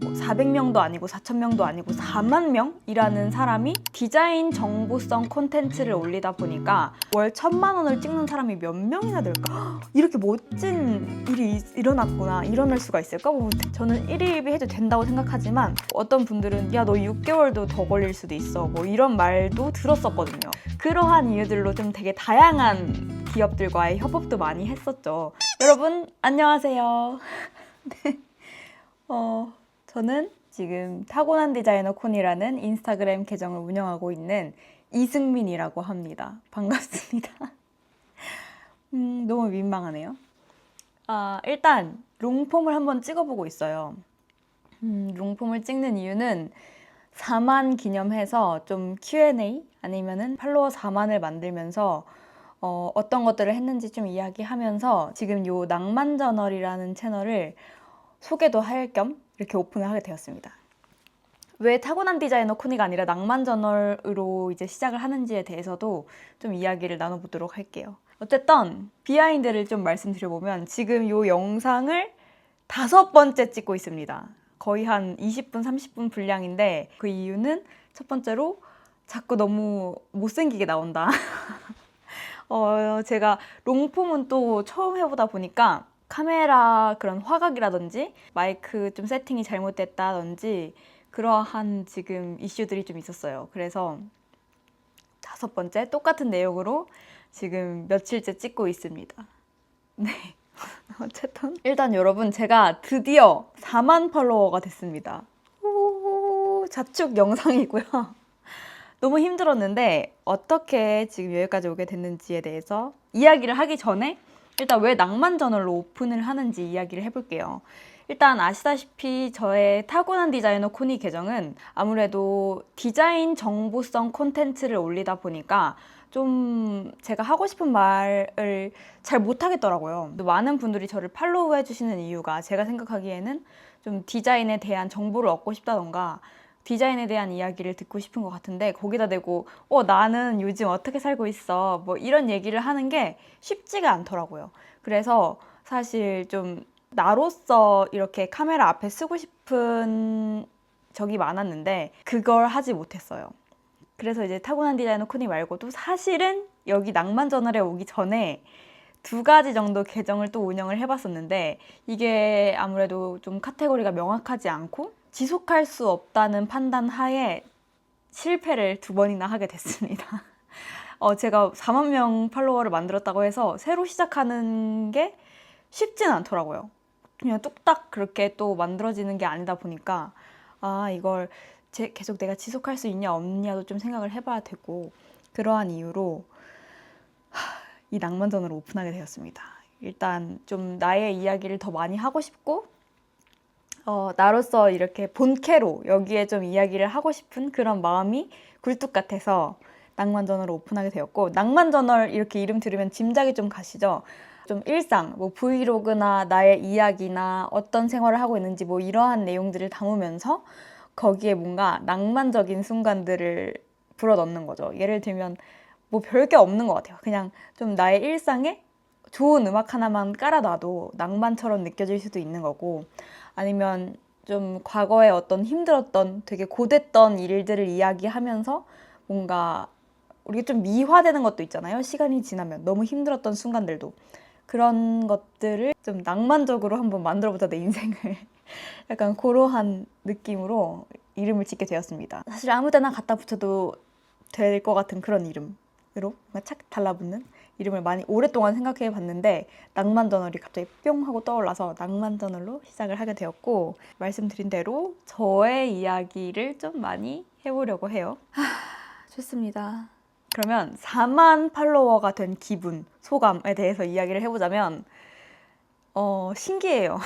400명도 아니고 4,000명도 아니고 4만 명이라는 사람이 디자인 정보성 콘텐츠를 올리다 보니까 월 1,000만 원을 찍는 사람이 몇 명이나 될까? 이렇게 멋진 일이 일어났구나, 일어날 수가 있을까? 저는 1일 1비 해도 된다고 생각하지만 어떤 분들은 야, 너 6개월도 더 걸릴 수도 있어, 뭐 이런 말도 들었었거든요. 그러한 이유들로 좀 되게 다양한 기업들과의 협업도 많이 했었죠. 여러분 안녕하세요. 네. 저는 지금 타고난 디자이너 콘이라는 인스타그램 계정을 운영하고 있는 이승민이라고 합니다. 반갑습니다. 너무 민망하네요. 일단 롱폼을 한번 찍어보고 있어요. 롱폼을 찍는 이유는 4만 기념해서 좀 Q&A 아니면은 팔로워 4만을 만들면서 어떤 것들을 했는지 좀 이야기하면서 지금 요 낭만저널이라는 채널을 소개도 할 겸 이렇게 오픈을 하게 되었습니다. 왜 타고난 디자이너 코니가 아니라 낭만저널으로 이제 시작을 하는지에 대해서도 좀 이야기를 나눠보도록 할게요. 어쨌든 비하인드를 좀 말씀드려보면 지금 이 영상을 5번째 찍고 있습니다. 거의 한 20분, 30분 분량인데 그 이유는 첫 번째로 자꾸 너무 못생기게 나온다. 제가 롱폼은 또 처음 해보다 보니까 카메라 그런 화각이라든지 마이크 좀 세팅이 잘못됐다든지 그러한 지금 이슈들이 좀 있었어요. 그래서 5번째 똑같은 내용으로 지금 며칠째 찍고 있습니다. 네. 어쨌든 일단 여러분, 제가 드디어 4만 팔로워가 됐습니다. 자축 영상이고요. 너무 힘들었는데 어떻게 지금 여기까지 오게 됐는지에 대해서 이야기를 하기 전에 일단 왜 낭만저널로 오픈을 하는지 이야기를 해볼게요. 일단 아시다시피 저의 타고난 디자이너 코니 계정은 아무래도 디자인 정보성 콘텐츠를 올리다 보니까 좀 제가 하고 싶은 말을 잘 못하겠더라고요. 많은 분들이 저를 팔로우 해주시는 이유가 제가 생각하기에는 좀 디자인에 대한 정보를 얻고 싶다던가 디자인에 대한 이야기를 듣고 싶은 것 같은데 거기다 대고 나는 요즘 어떻게 살고 있어, 뭐 이런 얘기를 하는 게 쉽지가 않더라고요. 그래서 사실 좀 나로서 이렇게 카메라 앞에 쓰고 싶은 적이 많았는데 그걸 하지 못했어요. 그래서 이제 타고난 디자이너 코니 말고도 사실은 여기 낭만저널에 오기 전에 2가지 정도 계정을 또 운영을 해봤었는데 이게 아무래도 좀 카테고리가 명확하지 않고 지속할 수 없다는 판단 하에 실패를 2번이나 하게 됐습니다. 제가 4만 명 팔로워를 만들었다고 해서 새로 시작하는 게 쉽진 않더라고요. 그냥 뚝딱 그렇게 또 만들어지는 게 아니다 보니까 이걸 계속 내가 지속할 수 있냐 없냐도 좀 생각을 해봐야 되고, 그러한 이유로 이 낭만전을 오픈하게 되었습니다. 일단 좀 나의 이야기를 더 많이 하고 싶고 나로서 이렇게 본캐로 여기에 좀 이야기를 하고 싶은 그런 마음이 굴뚝 같아서 낭만저널을 오픈하게 되었고, 낭만저널 이렇게 이름 들으면 짐작이 좀 가시죠? 좀 일상, 뭐 브이로그나 나의 이야기나 어떤 생활을 하고 있는지 뭐 이러한 내용들을 담으면서 거기에 뭔가 낭만적인 순간들을 불어넣는 거죠. 예를 들면 뭐 별게 없는 것 같아요. 그냥 좀 나의 일상에 좋은 음악 하나만 깔아놔도 낭만처럼 느껴질 수도 있는 거고, 아니면 좀 과거에 어떤 힘들었던 되게 고됐던 일들을 이야기하면서 뭔가 우리가 좀 미화되는 것도 있잖아요. 시간이 지나면 너무 힘들었던 순간들도, 그런 것들을 좀 낭만적으로 한번 만들어보자 내 인생을 약간 그러한 느낌으로 이름을 짓게 되었습니다. 사실 아무 데나 갖다 붙여도 될 것 같은 그런 이름으로 뭔가 착 달라붙는 이름을 많이 오랫동안 생각해 봤는데 낭만저널이 갑자기 뿅 하고 떠올라서 낭만저널로 시작을 하게 되었고, 말씀드린 대로 저의 이야기를 좀 많이 해보려고 해요. 좋습니다. 그러면 4만 팔로워가 된 기분, 소감에 대해서 이야기를 해보자면 신기해요.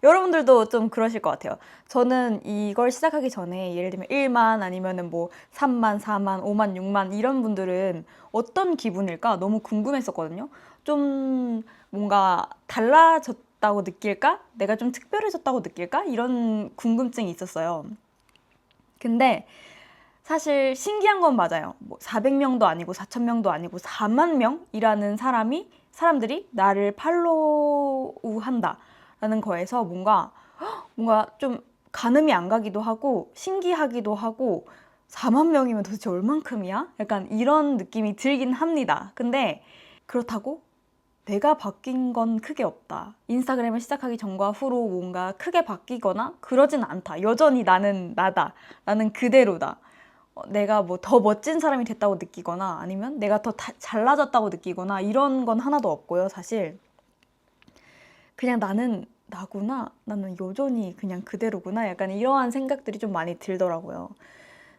여러분들도 좀 그러실 것 같아요. 저는 이걸 시작하기 전에 예를 들면 1만 아니면은 뭐 3만, 4만, 5만, 6만 이런 분들은 어떤 기분일까 너무 궁금했었거든요. 좀 뭔가 달라졌다고 느낄까? 내가 좀 특별해졌다고 느낄까? 이런 궁금증이 있었어요. 근데 사실 신기한 건 맞아요. 뭐 400명도 아니고 4,000명도 아니고 4만 명이라는 사람들이 나를 팔로우한다 라는 거에서 뭔가 좀 가늠이 안 가기도 하고 신기하기도 하고 4만 명이면 도대체 얼만큼이야? 약간 이런 느낌이 들긴 합니다. 근데 그렇다고 내가 바뀐 건 크게 없다. 인스타그램을 시작하기 전과 후로 뭔가 크게 바뀌거나 그러진 않다. 여전히 나는 나다. 나는 그대로다. 내가 뭐 더 멋진 사람이 됐다고 느끼거나 아니면 내가 더 잘나졌다고 느끼거나 이런 건 하나도 없고요. 사실 그냥 나는 나구나. 나는 여전히 그냥 그대로구나. 약간 이러한 생각들이 좀 많이 들더라고요.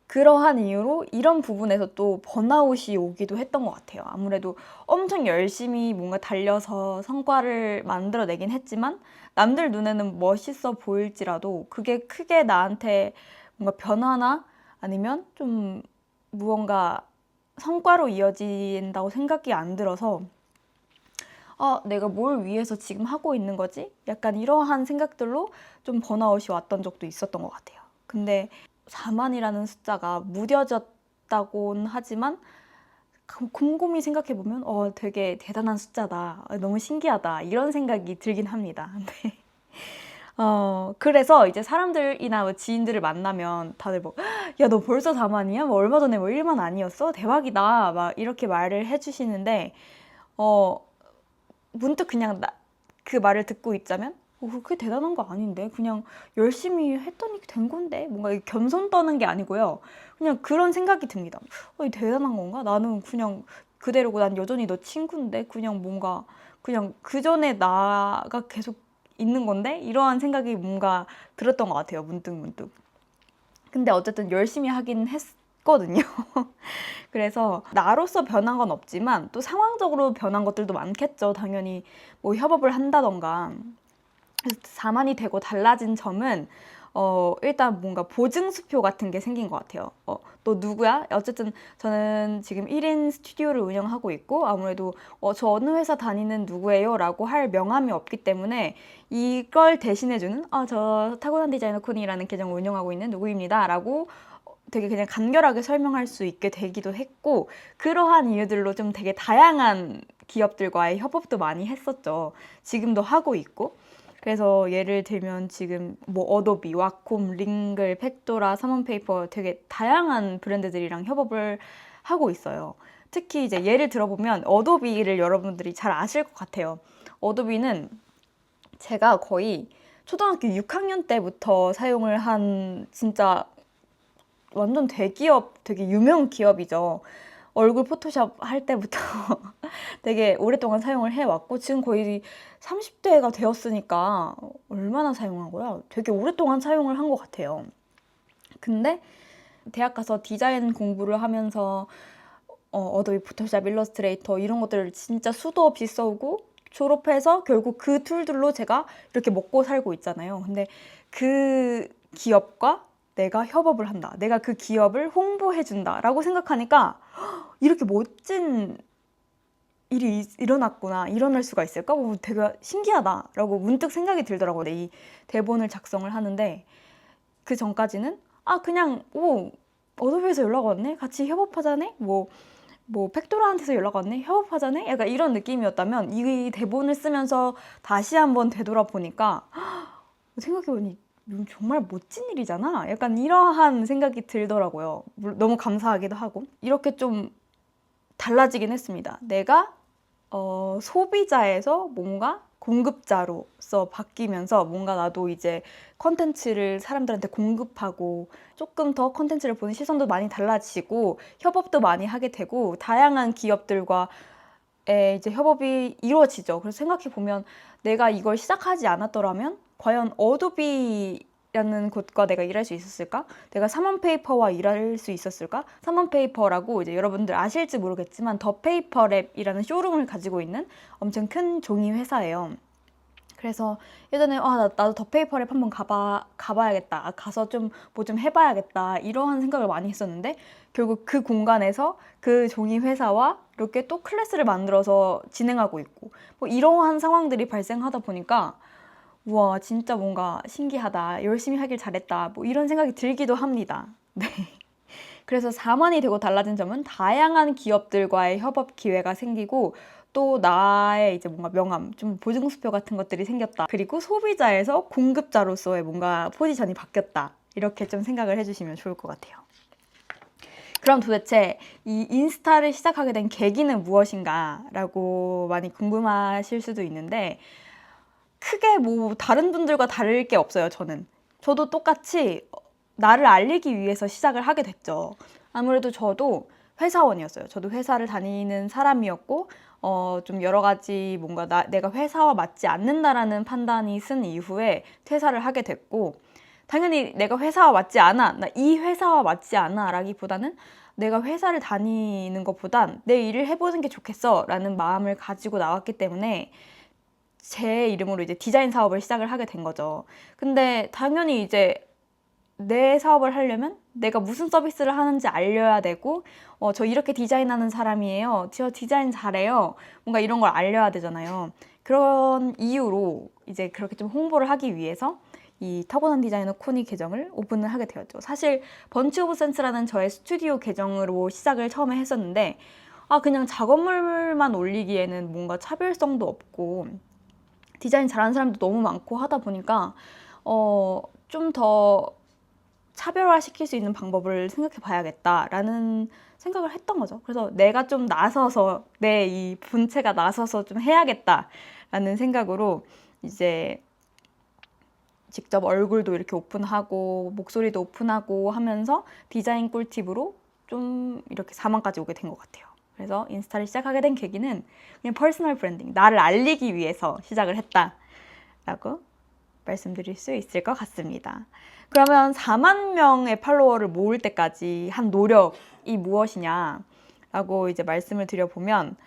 그러한 이유로 이런 부분에서 또 번아웃이 오기도 했던 것 같아요. 아무래도 엄청 열심히 뭔가 달려서 성과를 만들어내긴 했지만 남들 눈에는 멋있어 보일지라도 그게 크게 나한테 뭔가 변화나 아니면 좀 무언가 성과로 이어진다고 생각이 안 들어서 내가 뭘 위해서 지금 하고 있는 거지? 약간 이러한 생각들로 좀 번아웃이 왔던 적도 있었던 것 같아요. 근데 4만이라는 숫자가 무뎌졌다고는 하지만 곰곰이 생각해보면 되게 대단한 숫자다. 너무 신기하다. 이런 생각이 들긴 합니다. 네. 그래서 이제 사람들이나 뭐 지인들을 만나면 다들 뭐, 야, 너 벌써 4만이야? 뭐 얼마 전에 뭐 1만 아니었어? 대박이다. 막 이렇게 말을 해주시는데, 문득 그냥 그 말을 듣고 있자면 그게 대단한 거 아닌데 그냥 열심히 했더니 된 건데 뭔가 겸손 떠는 게 아니고요. 그냥 그런 생각이 듭니다. 이게 대단한 건가? 나는 그냥 그대로고 난 여전히 너 친구인데 그냥 뭔가 그냥 그 전에 나가 계속 있는 건데 이러한 생각이 뭔가 들었던 것 같아요. 문득. 근데 어쨌든 열심히 하긴 했거든요. 그래서 나로서 변한 건 없지만 또 상황적으로 변한 것들도 많겠죠. 당연히 뭐 협업을 한다던가. 그래서 4만이 되고 달라진 점은 일단 뭔가 보증수표 같은 게 생긴 것 같아요. 너 누구야? 어쨌든 저는 지금 1인 스튜디오를 운영하고 있고 아무래도 저 어느 회사 다니는 누구예요? 라고 할 명함이 없기 때문에 이걸 대신해주는 저 타고난 디자이너 코니라는 계정을 운영하고 있는 누구입니다. 라고 되게 그냥 간결하게 설명할 수 있게 되기도 했고 그러한 이유들로 좀 되게 다양한 기업들과의 협업도 많이 했었죠. 지금도 하고 있고 그래서 예를 들면 지금 뭐 어도비, 와콤, 링글, 팩도라, 사몬페이퍼 되게 다양한 브랜드들이랑 협업을 하고 있어요. 특히 이제 예를 들어보면 어도비를 여러분들이 잘 아실 것 같아요. 어도비는 제가 거의 초등학교 6학년 때부터 사용을 한 진짜 완전 대기업, 되게 유명 기업이죠. 얼굴 포토샵 할 때부터 되게 오랫동안 사용을 해왔고 지금 거의 30대가 되었으니까 얼마나 사용한 거야? 되게 오랫동안 사용을 한 것 같아요. 근데 대학 가서 디자인 공부를 하면서 어도비 포토샵, 일러스트레이터 이런 것들을 진짜 수도 없이 써오고 졸업해서 결국 그 툴들로 제가 이렇게 먹고 살고 있잖아요. 근데 그 기업과 내가 협업을 한다. 내가 그 기업을 홍보해준다. 라고 생각하니까 이렇게 멋진 일이 일어났구나. 일어날 수가 있을까? 되게 신기하다. 라고 문득 생각이 들더라고요. 이 대본을 작성을 하는데 그 전까지는 그냥 어도비에서 연락 왔네? 같이 협업하자네? 뭐 팩토라한테서 연락 왔네? 협업하자네? 약간 이런 느낌이었다면 이 대본을 쓰면서 다시 한번 되돌아보니까 생각해보니 정말 멋진 일이잖아. 약간 이러한 생각이 들더라고요. 너무 감사하기도 하고. 이렇게 좀 달라지긴 했습니다. 내가 소비자에서 뭔가 공급자로서 바뀌면서 뭔가 나도 이제 컨텐츠를 사람들한테 공급하고 조금 더 컨텐츠를 보는 시선도 많이 달라지고 협업도 많이 하게 되고 다양한 기업들과 이제 협업이 이루어지죠. 그래서 생각해 보면 내가 이걸 시작하지 않았더라면 과연 어도비라는 곳과 내가 일할 수 있었을까? 내가 사몬페이퍼와 일할 수 있었을까? 사몬페이퍼라고 이제 여러분들 아실지 모르겠지만 더 페이퍼랩이라는 쇼룸을 가지고 있는 엄청 큰 종이 회사예요. 그래서 예전에 나도 더 페이퍼랩 한번 가봐야겠다. 가서 좀 뭐 좀 해봐야겠다. 이러한 생각을 많이 했었는데 결국 그 공간에서 그 종이 회사와 이렇게 또 클래스를 만들어서 진행하고 있고 뭐 이러한 상황들이 발생하다 보니까 우와 진짜 뭔가 신기하다. 열심히 하길 잘했다. 뭐 이런 생각이 들기도 합니다. 네. 그래서 4만이 되고 달라진 점은 다양한 기업들과의 협업 기회가 생기고 또 나의 이제 뭔가 명함, 좀 보증수표 같은 것들이 생겼다. 그리고 소비자에서 공급자로서의 뭔가 포지션이 바뀌었다. 이렇게 좀 생각을 해주시면 좋을 것 같아요. 그럼 도대체 이 인스타를 시작하게 된 계기는 무엇인가 라고 많이 궁금하실 수도 있는데, 크게 뭐 다른 분들과 다를 게 없어요. 저도 똑같이 나를 알리기 위해서 시작을 하게 됐죠. 아무래도 저도 회사원이었어요. 저도 회사를 다니는 사람이었고 좀 여러 가지 뭔가 내가 회사와 맞지 않는다라는 판단이 쓴 이후에 퇴사를 하게 됐고, 당연히 내가 회사와 맞지 않아, 나 이 회사와 맞지 않아 라기보다는 내가 회사를 다니는 것보단 내 일을 해보는 게 좋겠어 라는 마음을 가지고 나왔기 때문에 제 이름으로 이제 디자인 사업을 시작을 하게 된 거죠. 근데 당연히 이제 내 사업을 하려면 내가 무슨 서비스를 하는지 알려야 되고, 저 이렇게 디자인하는 사람이에요, 저 디자인 잘해요, 뭔가 이런 걸 알려야 되잖아요. 그런 이유로 이제 그렇게 좀 홍보를 하기 위해서 이 타고난 디자이너 코니 계정을 오픈을 하게 되었죠. 사실 번치 오브 센스라는 저의 스튜디오 계정으로 시작을 처음에 했었는데, 그냥 작업물만 올리기에는 뭔가 차별성도 없고 디자인 잘하는 사람도 너무 많고 하다 보니까 좀 더 차별화시킬 수 있는 방법을 생각해 봐야겠다라는 생각을 했던 거죠. 그래서 내가 좀 나서서, 내 이 본체가 나서서 좀 해야겠다라는 생각으로 이제 직접 얼굴도 이렇게 오픈하고 목소리도 오픈하고 하면서 디자인 꿀팁으로 좀 이렇게 4만까지 오게 된 것 같아요. 그래서 인스타를 시작하게 된 계기는 그냥 퍼스널 브랜딩, 나를 알리기 위해서 시작을 했다라고 말씀드릴 수 있을 것 같습니다. 그러면 4만 명의 팔로워를 모을 때까지 한 노력이 무엇이냐라고 이제 말씀을 드려보면,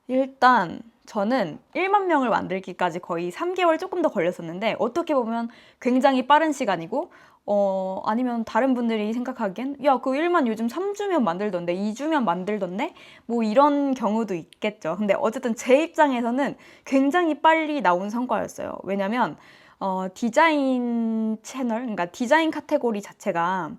일단 저는 1만 명을 만들기까지 거의 3개월 조금 더 걸렸었는데, 어떻게 보면 굉장히 빠른 시간이고, 아니면 다른 분들이 생각하기엔 야, 그 1만 요즘 3주면 만들던데, 2주면 만들던데, 뭐 이런 경우도 있겠죠. 근데 어쨌든 제 입장에서는 굉장히 빨리 나온 성과였어요. 왜냐면 디자인 채널, 그러니까 디자인 카테고리 자체가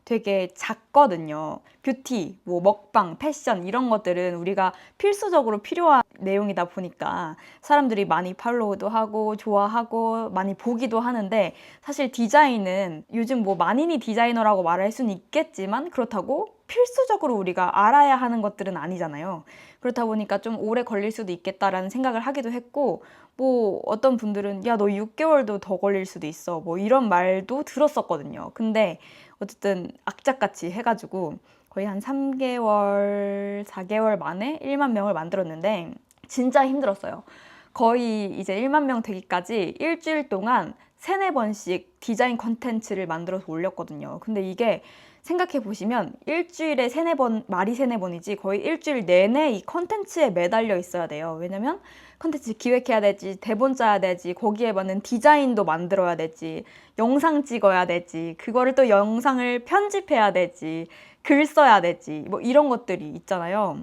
되게 작거든요. 뷰티, 뭐 먹방, 패션 이런 것들은 우리가 필수적으로 필요한 내용이다 보니까 사람들이 많이 팔로우도 하고 좋아하고 많이 보기도 하는데, 사실 디자인은 요즘 뭐 만인이 디자이너라고 말할 수는 있겠지만 그렇다고 필수적으로 우리가 알아야 하는 것들은 아니잖아요. 그렇다 보니까 좀 오래 걸릴 수도 있겠다라는 생각을 하기도 했고, 뭐 어떤 분들은 야, 너 6개월도 더 걸릴 수도 있어, 뭐 이런 말도 들었었거든요. 근데 어쨌든 악착같이 해가지고 거의 한 3개월, 4개월 만에 1만 명을 만들었는데 진짜 힘들었어요. 거의 이제 1만 명 되기까지 일주일 동안 3-4번씩 디자인 컨텐츠를 만들어서 올렸거든요. 근데 이게 생각해 보시면 일주일에 3-4번, 말이 3-4번이지 거의 일주일 내내 이 컨텐츠에 매달려 있어야 돼요. 왜냐면 컨텐츠 기획해야 되지, 대본 짜야 되지, 거기에 맞는 디자인도 만들어야 되지, 영상 찍어야 되지, 그거를 또 영상을 편집해야 되지, 글 써야 되지, 뭐 이런 것들이 있잖아요.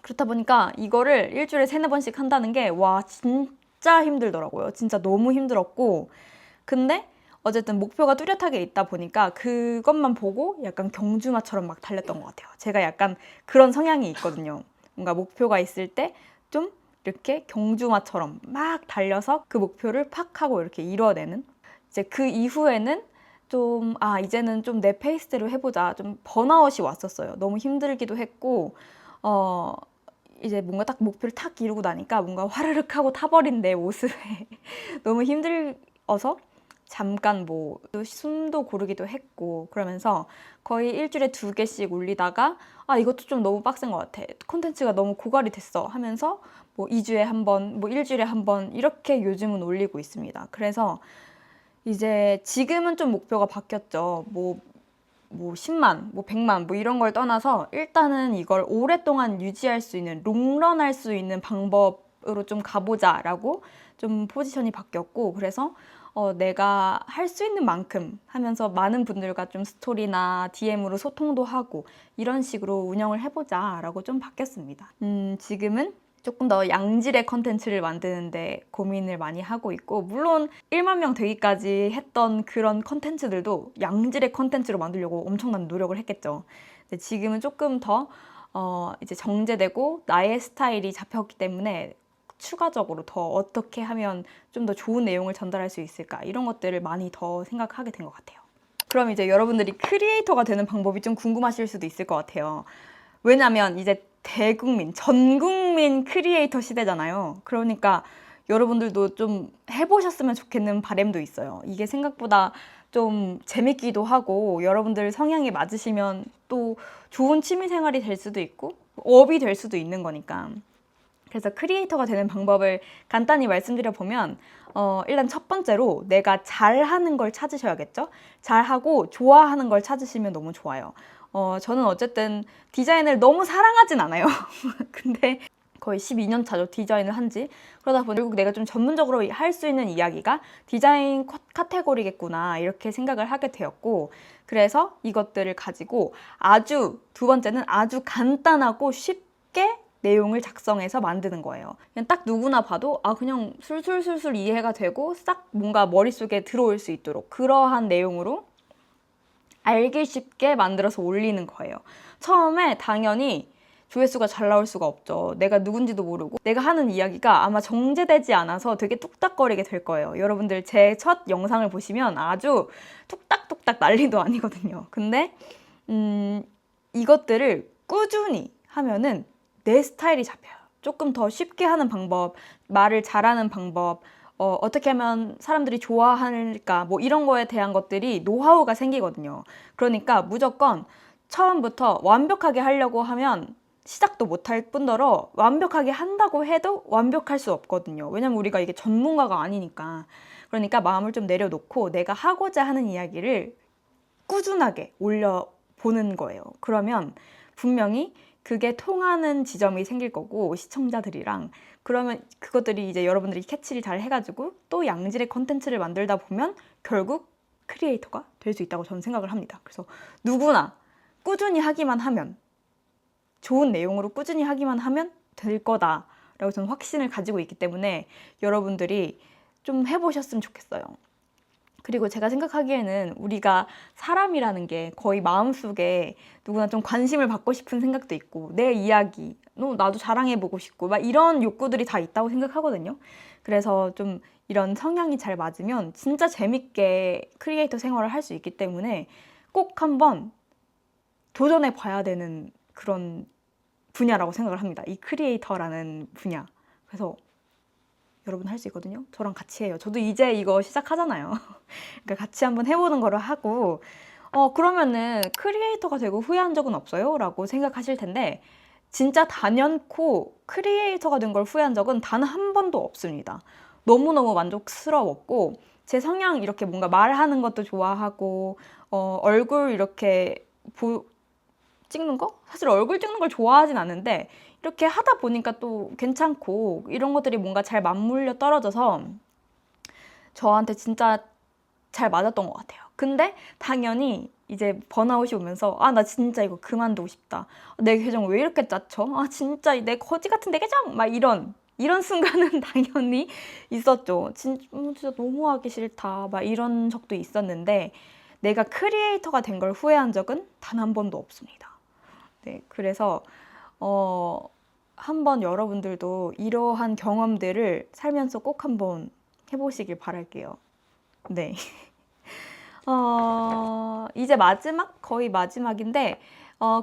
그렇다 보니까 이거를 일주일에 3-4번씩 한다는 게 와, 진짜 힘들더라고요. 진짜 너무 힘들었고, 근데 어쨌든 목표가 뚜렷하게 있다 보니까 그것만 보고 약간 경주마처럼 막 달렸던 것 같아요. 제가 약간 그런 성향이 있거든요. 뭔가 목표가 있을 때 좀 이렇게 경주마처럼 막 달려서 그 목표를 팍 하고 이렇게 이뤄내는, 이제 그 이후에는 좀 이제는 좀 내 페이스대로 해보자, 좀 번아웃이 왔었어요. 너무 힘들기도 했고 이제 뭔가 딱 목표를 탁 이루고 나니까 뭔가 화르륵 하고 타버린 내 모습에 너무 힘들어서 잠깐 뭐 숨도 고르기도 했고, 그러면서 거의 일주일에 2개씩 올리다가 이것도 좀 너무 빡센 것 같아, 콘텐츠가 너무 고갈이 됐어 하면서 뭐 2주에 한 번, 뭐 일주일에 한 번 이렇게 요즘은 올리고 있습니다. 그래서 이제 지금은 좀 목표가 바뀌었죠. 뭐 10만, 뭐 100만, 뭐 이런 걸 떠나서 일단은 이걸 오랫동안 유지할 수 있는, 롱런 할 수 있는 방법으로 좀 가보자라고 좀 포지션이 바뀌었고, 그래서 내가 할 수 있는 만큼 하면서 많은 분들과 좀 스토리나 DM으로 소통도 하고 이런 식으로 운영을 해보자라고 좀 바뀌었습니다. 지금은 조금 더 양질의 컨텐츠를 만드는데 고민을 많이 하고 있고, 물론 1만 명 되기까지 했던 그런 컨텐츠들도 양질의 컨텐츠로 만들려고 엄청난 노력을 했겠죠. 근데 지금은 조금 더 이제 정제되고 나의 스타일이 잡혔기 때문에 추가적으로 더 어떻게 하면 좀 더 좋은 내용을 전달할 수 있을까 이런 것들을 많이 더 생각하게 된 것 같아요. 그럼 이제 여러분들이 크리에이터가 되는 방법이 좀 궁금하실 수도 있을 것 같아요. 왜냐면 이제 대국민, 전국민 크리에이터 시대잖아요. 그러니까 여러분들도 좀 해보셨으면 좋겠는 바람도 있어요. 이게 생각보다 좀 재밌기도 하고 여러분들 성향이 맞으시면 또 좋은 취미 생활이 될 수도 있고 업이 될 수도 있는 거니까. 그래서 크리에이터가 되는 방법을 간단히 말씀드려 보면 일단 첫 번째로 내가 잘하는 걸 찾으셔야겠죠? 잘하고 좋아하는 걸 찾으시면 너무 좋아요. 저는 어쨌든 디자인을 너무 사랑하진 않아요. 근데 거의 12년 차죠, 디자인을 한지. 그러다 보니 결국 내가 좀 전문적으로 할 수 있는 이야기가 디자인 카테고리겠구나 이렇게 생각을 하게 되었고, 그래서 이것들을 가지고 두 번째는 아주 간단하고 쉽게 내용을 작성해서 만드는 거예요. 그냥 딱 누구나 봐도 그냥 술술술술 이해가 되고 싹 뭔가 머릿속에 들어올 수 있도록 그러한 내용으로 알기 쉽게 만들어서 올리는 거예요. 처음에 당연히 조회수가 잘 나올 수가 없죠. 내가 누군지도 모르고 내가 하는 이야기가 아마 정제되지 않아서 되게 뚝딱거리게 될 거예요. 여러분들 제 첫 영상을 보시면 아주 뚝딱뚝딱 난리도 아니거든요. 근데 이것들을 꾸준히 하면은 내 스타일이 잡혀요. 조금 더 쉽게 하는 방법, 말을 잘하는 방법, 어떻게 하면 사람들이 좋아할까, 뭐 이런 거에 대한 것들이 노하우가 생기거든요. 그러니까 무조건 처음부터 완벽하게 하려고 하면 시작도 못할 뿐더러 완벽하게 한다고 해도 완벽할 수 없거든요. 왜냐면 우리가 이게 전문가가 아니니까. 그러니까 마음을 좀 내려놓고 내가 하고자 하는 이야기를 꾸준하게 올려보는 거예요. 그러면 분명히 그게 통하는 지점이 생길 거고 시청자들이랑, 그러면 그것들이 이제 여러분들이 캐치를 잘 해가지고 또 양질의 컨텐츠를 만들다 보면 결국 크리에이터가 될 수 있다고 저는 생각을 합니다. 그래서 누구나 꾸준히 하기만 하면, 좋은 내용으로 꾸준히 하기만 하면 될 거다라고 저는 확신을 가지고 있기 때문에 여러분들이 좀 해보셨으면 좋겠어요. 그리고 제가 생각하기에는 우리가 사람이라는 게 거의 마음속에 누구나 좀 관심을 받고 싶은 생각도 있고 내 이야기, 나도 자랑해보고 싶고 막 이런 욕구들이 다 있다고 생각하거든요. 그래서 좀 이런 성향이 잘 맞으면 진짜 재밌게 크리에이터 생활을 할 수 있기 때문에 꼭 한번 도전해 봐야 되는 그런 분야라고 생각을 합니다. 이 크리에이터라는 분야. 그래서 여러분 할 수 있거든요. 저랑 같이 해요. 저도 이제 이거 시작하잖아요. 그러니까 같이 한번 해보는 거를 하고, 그러면은 크리에이터가 되고 후회한 적은 없어요? 라고 생각하실 텐데, 진짜 단연코 크리에이터가 된 걸 후회한 적은 단 한 번도 없습니다. 너무너무 만족스러웠고, 제 성향 이렇게 뭔가 말하는 것도 좋아하고, 얼굴 이렇게 찍는 거? 사실 얼굴 찍는 걸 좋아하진 않는데, 이렇게 하다 보니까 또 괜찮고 이런 것들이 뭔가 잘 맞물려 떨어져서 저한테 진짜 잘 맞았던 것 같아요. 근데 당연히 이제 번아웃이 오면서 나 진짜 이거 그만두고 싶다. 내 계정 왜 이렇게 짜쳐? 진짜 내 거지 같은 내 계정! 막 이런 순간은 당연히 있었죠. 진짜 너무 하기 싫다. 막 이런 적도 있었는데 내가 크리에이터가 된 걸 후회한 적은 단 한 번도 없습니다. 네, 그래서 한번 여러분들도 이러한 경험들을 살면서 꼭 한번 해보시길 바랄게요. 네. 이제 거의 마지막인데,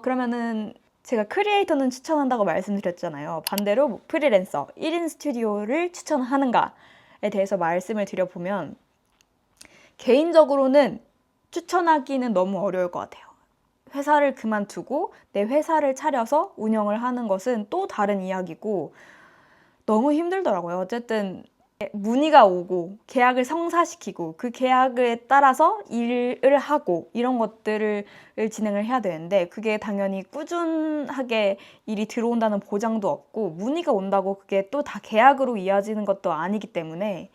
그러면은 제가 크리에이터는 추천한다고 말씀드렸잖아요. 반대로 프리랜서, 1인 스튜디오를 추천하는가에 대해서 말씀을 드려보면, 개인적으로는 추천하기는 너무 어려울 것 같아요. 회사를 그만두고 내 회사를 차려서 운영을 하는 것은 또 다른 이야기고 너무 힘들더라고요. 어쨌든 문의가 오고 계약을 성사시키고 그 계약에 따라서 일을 하고 이런 것들을 진행을 해야 되는데 그게 당연히 꾸준하게 일이 들어온다는 보장도 없고 문의가 온다고 그게 또 다 계약으로 이어지는 것도 아니기 때문에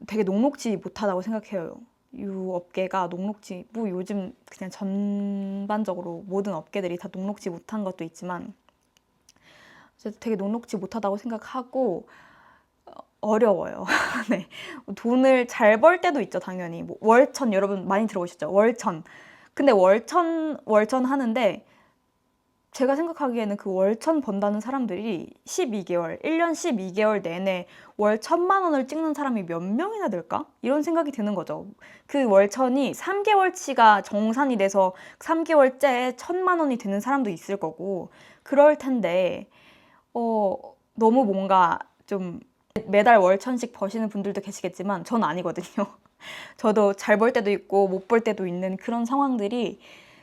되게 녹록지 못하다고 생각해요. 이 업계가 녹록지, 뭐 요즘 그냥 전반적으로 모든 업계들이 다 녹록지 못한 것도 있지만 되게 녹록지 못하다고 생각하고 어려워요. 네. 돈을 잘 벌 때도 있죠, 당연히. 뭐 월천 여러분 많이 들어보셨죠? 월천. 근데 월천 하는데 제가 생각하기에는 그 월천 번다는 사람들이 12개월, 1년 12개월 내내 월 1,000만 원을 찍는 사람이 몇 명이나 될까? 이런 생각이 드는 거죠. 그 월천이 3개월치가 정산이 돼서 3개월째에 1,000만 원이 되는 사람도 있을 거고 그럴 텐데 너무 뭔가 좀 매달 월천씩 버시는 분들도 계시겠지만 전 아니거든요. 저도 잘 벌 때도 있고 못 벌 때도 있는 그런 상황들이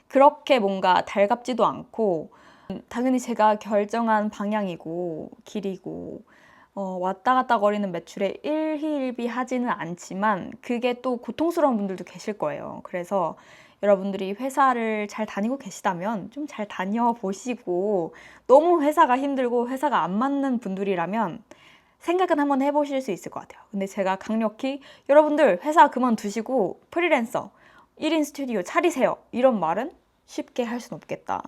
그렇게 뭔가 달갑지도 않고 당연히 제가 결정한 방향이고 길이고 왔다 갔다 거리는 매출에 일희일비하지는 않지만 그게 또 고통스러운 분들도 계실 거예요. 그래서 여러분들이 회사를 잘 다니고 계시다면 좀 잘 다녀보시고 너무 회사가 힘들고 회사가 안 맞는 분들이라면 생각은 한번 해보실 수 있을 것 같아요. 근데 제가 강력히 여러분들 회사 그만두시고 프리랜서 1인 스튜디오 차리세요 이런 말은 쉽게 할 수는 없겠다.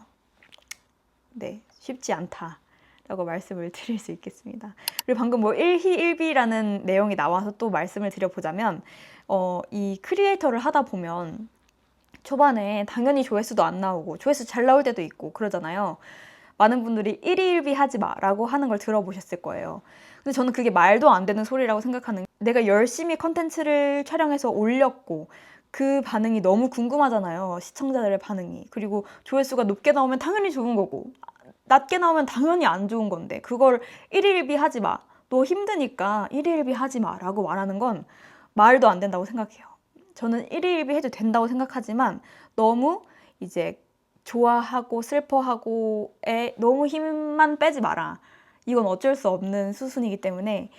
네, 쉽지 않다라고 말씀을 드릴 수 있겠습니다. 그리고 방금 뭐 일희일비라는 내용이 나와서 또 말씀을 드려보자면 이 크리에이터를 하다 보면 초반에 당연히 조회수도 안 나오고 조회수 잘 나올 때도 있고 그러잖아요. 많은 분들이 일희일비 하지 마라고 하는 걸 들어보셨을 거예요. 근데 저는 그게 말도 안 되는 소리라고 생각하는 게 내가 열심히 컨텐츠를 촬영해서 올렸고 그 반응이 너무 궁금하잖아요. 시청자들의 반응이. 그리고 조회수가 높게 나오면 당연히 좋은 거고 낮게 나오면 당연히 안 좋은 건데 그걸 일일비 하지 마. 너 힘드니까 일일비 하지 마 라고 말하는 건 말도 안 된다고 생각해요. 저는 일일비 해도 된다고 생각하지만 너무 이제 좋아하고 슬퍼하고에 너무 힘만 빼지 마라. 이건 어쩔 수 없는 수순이기 때문에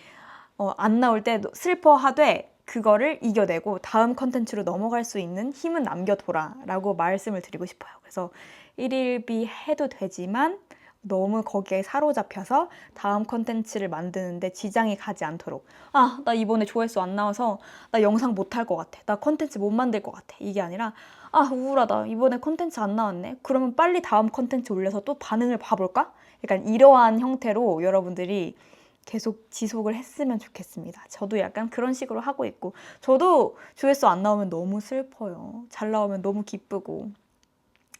안 나올 때 슬퍼하되 그거를 이겨내고 다음 컨텐츠로 넘어갈 수 있는 힘은 남겨둬라 라고 말씀을 드리고 싶어요. 그래서 일일비 해도 되지만 너무 거기에 사로잡혀서 다음 컨텐츠를 만드는데 지장이 가지 않도록 나 이번에 조회수 안 나와서 나 영상 못 할 것 같아. 나 컨텐츠 못 만들 것 같아. 이게 아니라 우울하다. 이번에 컨텐츠 안 나왔네. 그러면 빨리 다음 컨텐츠 올려서 또 반응을 봐볼까? 약간 이러한 형태로 여러분들이 계속 지속을 했으면 좋겠습니다. 저도 약간 그런 식으로 하고 있고 저도 조회수 안 나오면 너무 슬퍼요. 잘 나오면 너무 기쁘고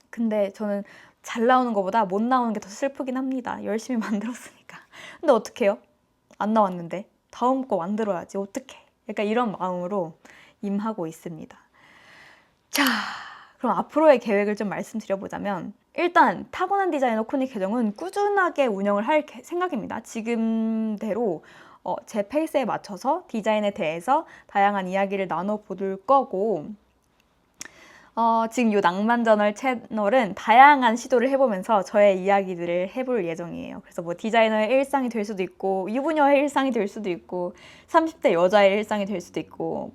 근데 저는 잘 나오는 것보다 못 나오는 게 더 슬프긴 합니다. 열심히 만들었으니까. 근데 어떡해요? 안 나왔는데 다음 거 만들어야지. 어떡해? 약간 이런 마음으로 임하고 있습니다. 자, 그럼 앞으로의 계획을 좀 말씀드려보자면 일단 타고난 디자이너 코니 계정은 꾸준하게 운영을 할 생각입니다. 지금대로 제 페이스에 맞춰서 디자인에 대해서 다양한 이야기를 나눠볼 거고 지금 이 낭만저널 채널은 다양한 시도를 해보면서 저의 이야기들을 해볼 예정이에요. 그래서 뭐 디자이너의 일상이 될 수도 있고 유부녀의 일상이 될 수도 있고 30대 여자의 일상이 될 수도 있고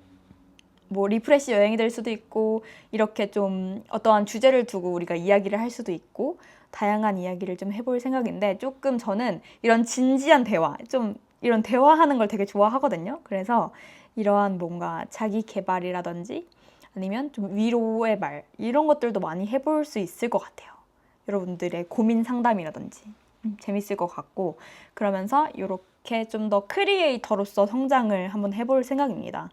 뭐 리프레시 여행이 될 수도 있고 이렇게 좀 어떠한 주제를 두고 우리가 이야기를 할 수도 있고 다양한 이야기를 좀 해볼 생각인데 조금 저는 이런 진지한 대화, 좀 이런 대화하는 걸 되게 좋아하거든요. 그래서 이러한 뭔가 자기 개발이라든지 아니면 좀 위로의 말 이런 것들도 많이 해볼 수 있을 것 같아요. 여러분들의 고민 상담이라든지 재밌을 것 같고 그러면서 이렇게 좀 더 크리에이터로서 성장을 한번 해볼 생각입니다.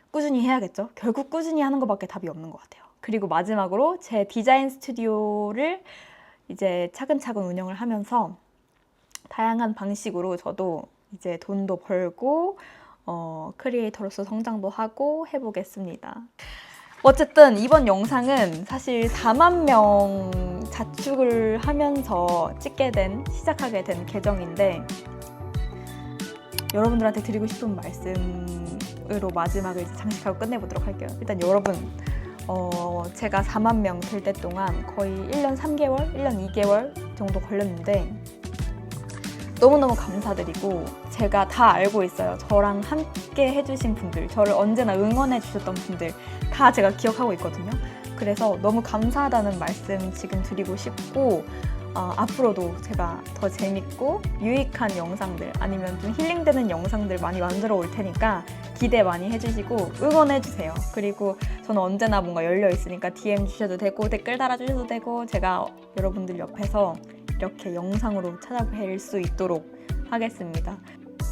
꾸준히 해야겠죠? 결국 꾸준히 하는 것밖에 답이 없는 것 같아요. 그리고 마지막으로 제 디자인 스튜디오를 이제 차근차근 운영을 하면서 다양한 방식으로 저도 이제 돈도 벌고 크리에이터로서 성장도 하고 해보겠습니다. 어쨌든 이번 영상은 사실 4만 명 자축을 하면서 시작하게 된 계정인데 여러분들한테 드리고 싶은 말씀으로 마지막을 장식하고 끝내보도록 할게요. 일단 여러분 제가 4만 명 될 때 동안 거의 1년 3개월, 1년 2개월 정도 걸렸는데 너무너무 감사드리고 제가 다 알고 있어요. 저랑 함께 해주신 분들, 저를 언제나 응원해 주셨던 분들 다 제가 기억하고 있거든요. 그래서 너무 감사하다는 말씀 지금 드리고 싶고 앞으로도 제가 더 재밌고 유익한 영상들 아니면 좀 힐링되는 영상들 많이 만들어 올 테니까 기대 많이 해주시고 응원해 주세요. 그리고 저는 언제나 뭔가 열려 있으니까 DM 주셔도 되고 댓글 달아주셔도 되고 제가 여러분들 옆에서 이렇게 영상으로 찾아뵐 수 있도록 하겠습니다.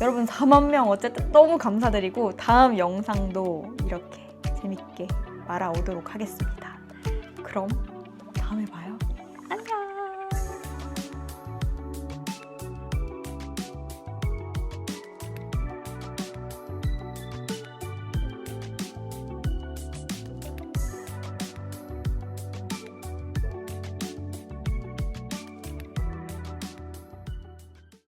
여러분 4만 명 어쨌든 너무 감사드리고 다음 영상도 이렇게 재밌게 말아오도록 하겠습니다. 그럼 다음에 봐요.